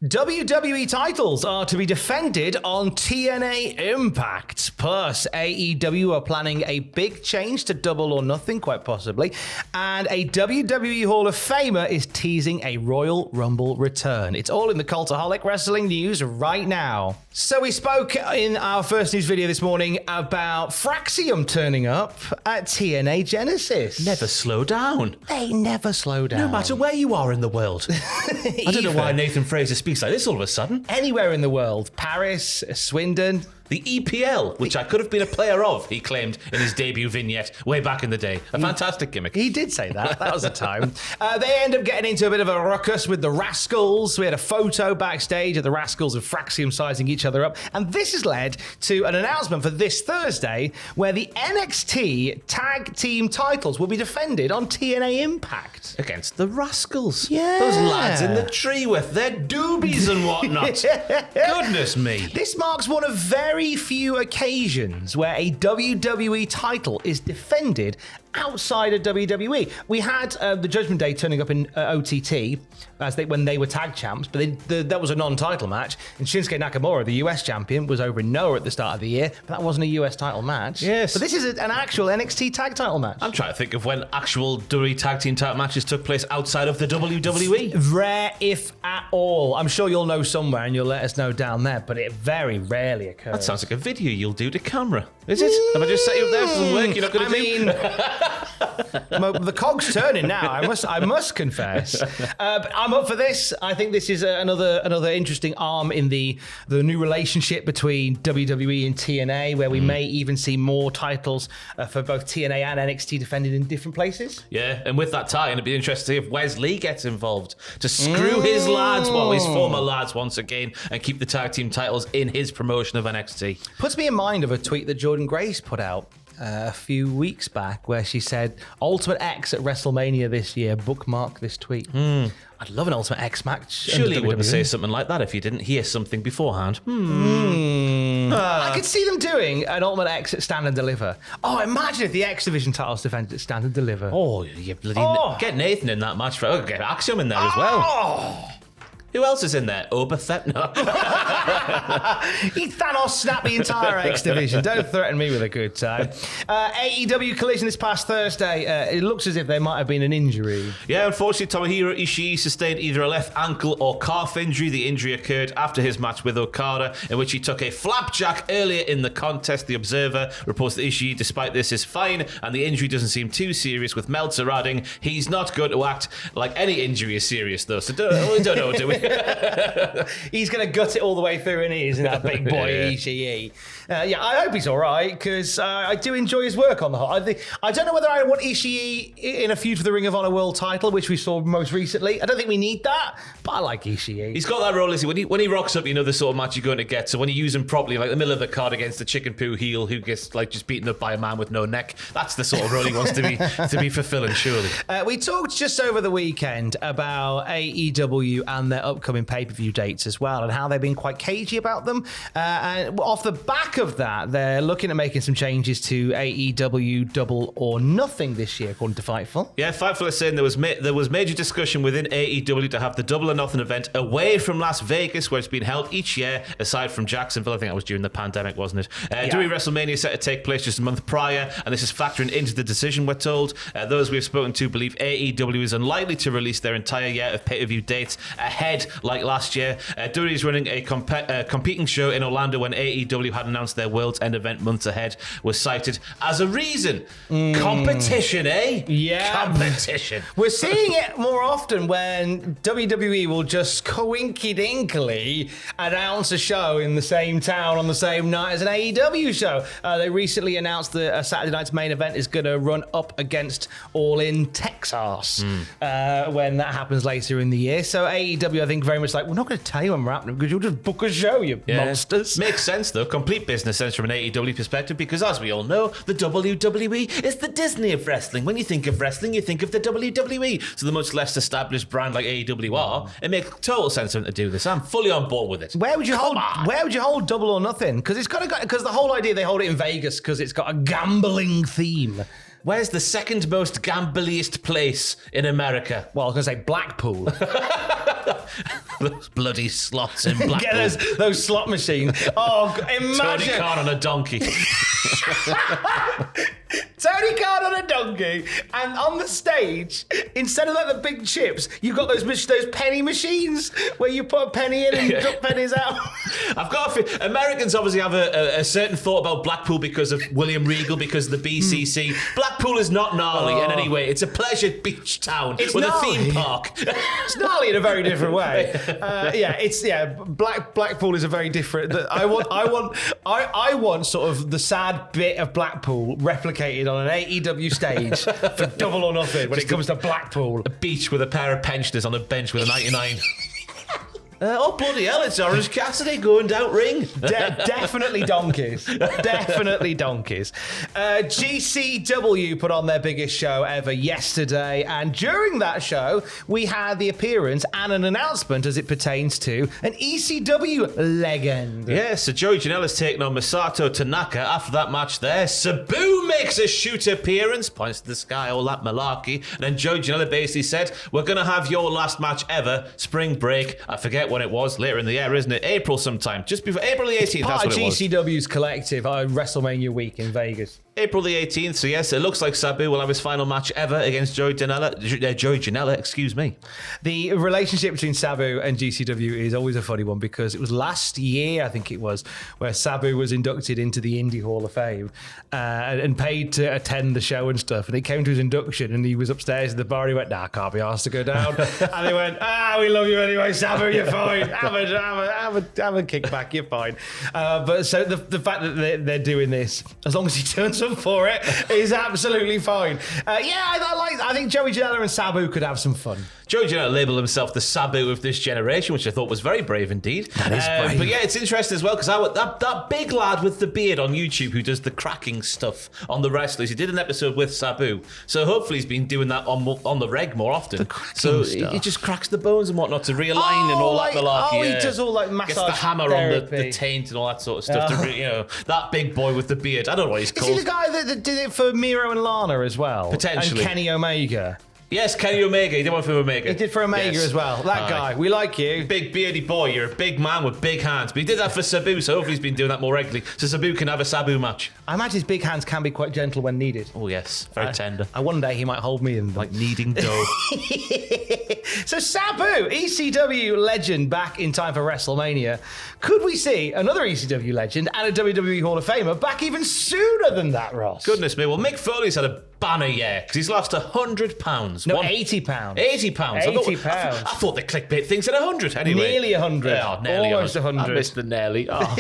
WWE titles are to be defended on TNA Impact. Plus, AEW are planning a big change to Double or Nothing, quite possibly. And a WWE Hall of Famer is teasing a Royal Rumble return. It's all in the Cultaholic Wrestling news right now. So we spoke in our first news video this morning about Fraxium turning up at TNA Genesis. Never slow down. They never slow down. No matter where you are in the world. I don't know why Nathan Fraser speaks like this all of a sudden. Anywhere in the world. Paris, Swindon. The EPL, which I could have been a player of, he claimed in his debut vignette way back in the day. A fantastic gimmick. He did say that. That was a time. They end up getting into a bit of a ruckus with the Rascals. We had a photo backstage of the Rascals and Fraxium sizing each other up. And this has led to an announcement for this Thursday where the NXT tag team titles will be defended on TNA Impact. Against the Rascals. Yeah. Those lads in the tree with their doobies and whatnot. Goodness me. This marks one of very few occasions where a WWE title is defended outside of WWE. We had the Judgment Day turning up in OTT when they were tag champs, but that was a non-title match. And Shinsuke Nakamura, the US champion, was over in Noah at the start of the year, but that wasn't a US title match. Yes. But this is an actual NXT tag title match. I'm trying to think of when actual WWE tag team title matches took place outside of the WWE. Rare, if at all. I'm sure you'll know somewhere and you'll let us know down there, but it very rarely occurs. That sounds like a video you'll do to camera. Is it? Have I just set you up there for some work you're not going to do? The cog's turning now. I must confess. But I'm up for this. I think this is another interesting arm in the new relationship between WWE and TNA, where we may even see more titles for both TNA and NXT defended in different places. Yeah, and with that tie-in, it'd be interesting to see if Wes Lee gets involved to screw his lads, his former lads, once again, and keep the tag team titles in his promotion of NXT. Puts me in mind of a tweet that Jordan Grace put out a few weeks back where she said, Ultimate X at WrestleMania this year, bookmark this tweet. I'd love an Ultimate X match. Surely you wouldn't say something like that if you didn't hear something beforehand. I could see them doing an Ultimate X at Stand and Deliver. Oh, imagine if the X Division titles defended at Stand and Deliver. Oh, you bloody... Get Nathan in that match. Get Axiom in there as well. Who else is in there? Oberthet? No. He Thanos snapped the entire X Division. Don't threaten me with a good time. AEW Collision this past Thursday. It looks as if there might have been an injury. Yeah, unfortunately, Tomohiro Ishii sustained either a left ankle or calf injury. The injury occurred after his match with Okada, in which he took a flapjack earlier in the contest. The Observer reports that Ishii, despite this, is fine, and the injury doesn't seem too serious, with Meltzer adding, he's not going to act like any injury is serious, though, so we don't know, do we? He's going to gut it all the way through, and isn't that big boy Ishii? I hope he's all right, because I do enjoy his work on the whole. I don't know whether I want Ishii in a feud for the Ring of Honor World title, which we saw most recently. I don't think we need that, but I like Ishii. He's got that role, when he rocks up, you know the sort of match you're going to get. So when you use him properly, like the middle of the card against the chicken poo heel who gets like just beaten up by a man with no neck, that's the sort of role he wants to be fulfilling, surely. We talked just over the weekend about AEW and their upcoming pay-per-view dates as well, and how they've been quite cagey about them. And off the back of that, they're looking at making some changes to AEW Double or Nothing this year, according to Fightful. Yeah, Fightful is saying there was major discussion within AEW to have the Double or Nothing event away from Las Vegas, where it's been held each year, aside from Jacksonville. I think that was during the pandemic, wasn't it? WWE WrestleMania is set to take place just a month prior, and this is factoring into the decision, we're told. Those we've spoken to believe AEW is unlikely to release their entire year of pay-per-view dates ahead like last year. WWE is running a competing show in Orlando when AEW had announced their World's End event months ahead, was cited as a reason. Competition, eh? Yeah. Competition. We're seeing it more often when WWE will just coinky-dinkily announce a show in the same town on the same night as an AEW show. They recently announced that Saturday night's main event is going to run up against All In Texas when that happens later in the year. So AEW, I think, very much like, we're not going to tell you when we're happening because you'll just book a show, you monsters. Makes sense, though. Complete business sense from an AEW perspective, because as we all know, the WWE is the Disney of wrestling. When you think of wrestling, you think of the WWE. So the much less established brand like AEW are, it makes total sense for them to do this. I'm fully on board with it. Where would you hold Double or Nothing? Because the whole idea they hold it in Vegas because it's got a gambling theme. Where's the second most gambliest place in America? Well, I was going to say Blackpool. Those bloody slots in Blackpool. Get those slot machines. Oh, imagine. Tony Khan on a donkey. Tony Khan on a donkey, and on the stage, instead of like the big chips, you've got those penny machines where you put a penny in and drop pennies out. I've got a few. Americans obviously have a certain thought about Blackpool because of William Regal, because of the BCC. Blackpool is not gnarly in any way. It's a pleasure beach town with gnarly. A theme park. It's gnarly in a very different way. Blackpool is a very different. I want sort of the sad bit of Blackpool replicated on an AEW stage for Double or Nothing when it comes to Blackpool. A beach with a pair of pensioners on a bench with a 99. Oh, bloody hell, it's Orange Cassidy going down ring. Definitely donkeys. Definitely donkeys. GCW put on their biggest show ever yesterday, and during that show, we had the appearance and an announcement as it pertains to an ECW legend. Yeah, so Joey Janela's taking on Masato Tanaka. After that match there, Sabu makes a shoot appearance, points to the sky, all that malarkey, and then Joey Janela basically said, we're going to have your last match ever, spring break. I forget when it was, later in the year, isn't it? April sometime, just before April the 18th. That's what it was. GCW's collective WrestleMania week in Vegas. April the 18th, so yes, it looks like Sabu will have his final match ever against Joey Janela, excuse me. The relationship between Sabu and GCW is always a funny one because it was last year, I think it was, where Sabu was inducted into the Indie Hall of Fame and paid to attend the show and stuff, and he came to his induction and he was upstairs in the bar and he went, I can't be asked to go down. And they went, we love you anyway, Sabu, you're fine. Have a kickback, you're fine. But so the fact that they're doing this, as long as he turns up for it, is absolutely fine. I think Joey Janela and Sabu could have some fun. Joey Janela labelled himself the Sabu of this generation, which I thought was very brave indeed. That is brave. But yeah, it's interesting as well because that big lad with the beard on YouTube who does the cracking stuff on the wrestlers, he did an episode with Sabu. So hopefully he's been doing that on the reg more often. So he just cracks the bones and whatnot to realign and all that malarkey. He does all like massage gets the hammer therapy on the taint and all that sort of stuff. That big boy with the beard. I don't know what he's called. Is he the guy that did it for Miro and Lana as well? Potentially. And Kenny Omega. Yes, Kenny Omega. He did one for Omega. He did for Omega as well. That guy. We like you. Big beardy boy. You're a big man with big hands. But he did that for Sabu, so hopefully he's been doing that more regularly. So Sabu can have a Sabu match. I imagine his big hands can be quite gentle when needed. Oh, yes. Very tender. One day he might hold me in them. Like kneading dough. So Sabu, ECW legend back in time for WrestleMania. Could we see another ECW legend and a WWE Hall of Famer back even sooner than that, Ross? Goodness me. Well, Mick Foley's had a banner year because he's lost £100. No, £80. £80. £80. I thought the clickbait thing said 100 anyway. Nearly 100. Oh, nearly almost 100. I missed the nearly. Oh.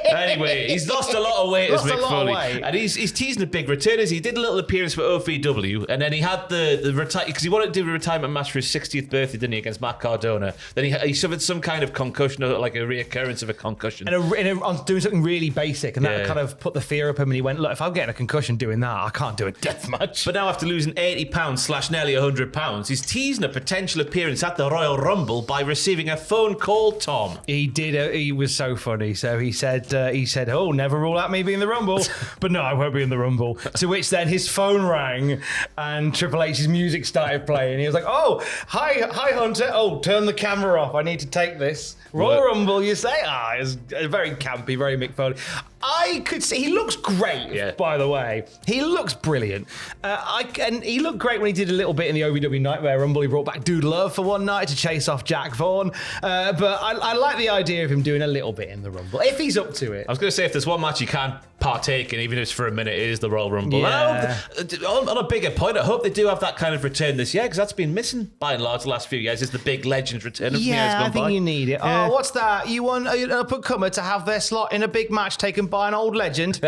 Anyway, he's lost a lot of weight as Mick Foley. And he's teasing a big return as he did a little appearance for OVW and then he had the retire because he wanted to do a retirement match for his 60th birthday, didn't he, against Matt Cardona. Then he suffered some kind of concussion, or like a reoccurrence of a concussion. And on doing something really basic, and that kind of put the fear up him, and he went, look, if I'm getting a concussion doing that, I can't do a death match. But now after losing £80 / nearly £100, he's teasing a potential appearance at the Royal Rumble by receiving a phone call, Tom. He did. He was so funny. So he said, oh, never rule out me being the Rumble. But no, I won't be in the Rumble. To which then his phone rang and Triple H's music started playing. He was like, oh, hi, Hunter. Oh, turn the camera off. I need to take this. Royal Rumble, you say? It's very campy, very Mick Foley. I could see, he looks great, by the way. He looks brilliant. And he looked great when he did a little bit in the OVW Nightmare Rumble. He brought back Dude Love for one night to chase off Jack Vaughn. But I like the idea of him doing a little bit in the Rumble, if he's up to it. I was going to say, if there's one match you can't partake in, even if it's for a minute, it is the Royal Rumble. Yeah. On a bigger point, I hope they do have that kind of return this year, because that's been missing by and large the last few years, is the big Legends return of years gone by. I think you need it. Oh, what's that? You want an up-and-comer to have their slot in a big match taken by an old legend?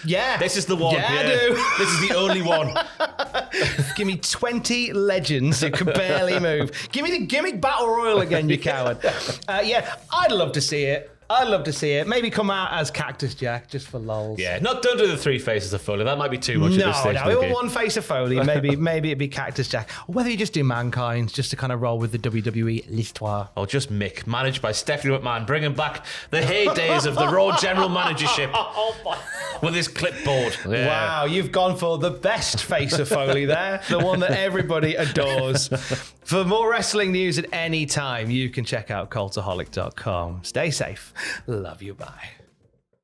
Yeah. This is the one. Yeah, I do. This is the only one. Give me 20 legends who can barely move. Give me the gimmick battle royal again, you coward. I'd love to see it. I'd love to see it. Maybe come out as Cactus Jack, just for lols. Yeah, don't do the 3 faces of Foley. That might be too much at this stage. No, we want one face of Foley. Maybe it'd be Cactus Jack. Or whether you just do Mankind, just to kind of roll with the WWE l'histoire. Or just Mick, managed by Stephanie McMahon, bringing back the heydays of the Raw general managership with his clipboard. Yeah. Wow, you've gone for the best face of Foley there, the one that everybody adores. For more wrestling news at any time, you can check out cultaholic.com. Stay safe. Love you. Bye.